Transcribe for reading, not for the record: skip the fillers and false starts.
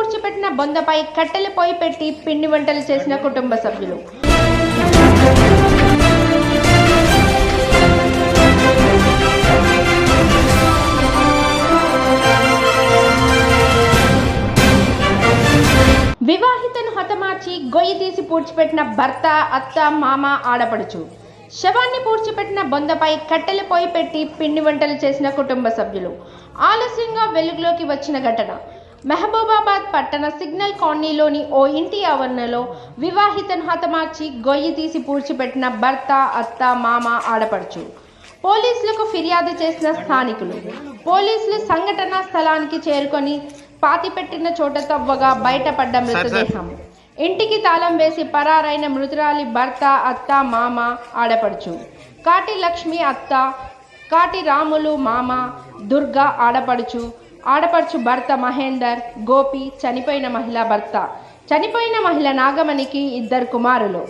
పూడ్చిపెట్టిన బొందపై కట్టెలు పొయ్యి పెట్టి పిండి వంటలు చేసిన కుటుంబ సభ్యులు. వివాహితను హతమార్చి గొయ్యి తీసి పూడ్చిపెట్టిన భర్త, అత్త, మామ, ఆడపడుచు. శవాన్ని పూడ్చిపెట్టిన బొందపై కట్టెలు పొయ్యి పెట్టి పిండి వంటలు చేసిన కుటుంబ సభ్యులు. ఆలస్యంగా వెలుగులోకి వచ్చిన ఘటన మహబూబాబాద్ పట్టణ సిగ్నల్ కాలనీలోని ఓ ఇంటి ఆవరణలో వివాహితను హతమార్చి గొయ్యి తీసి పూడ్చిపెట్టిన భర్త, అత్త, మామ, ఆడపడుచు. పోలీసులకు ఫిర్యాదు చేసిన స్థానికులు. పోలీసులు సంఘటనా స్థలానికి చేరుకొని పాతిపెట్టిన చోట తవ్వగా బయటపడ్డ మృతదేహం. ఇంటికి తాళం వేసి పరారైన మృతురాలి భర్త, అత్త, మామ, ఆడపడుచు. కాటి లక్ష్మి అత్త, కాటి రాములు మామ, దుర్గా ఆడపడుచు. ఆడపడుచు భర్త మహేందర్, గోపి. చనిపోయిన మహిళ భర్త. చనిపోయిన మహిళ నాగమణికి 2 కుమారులు.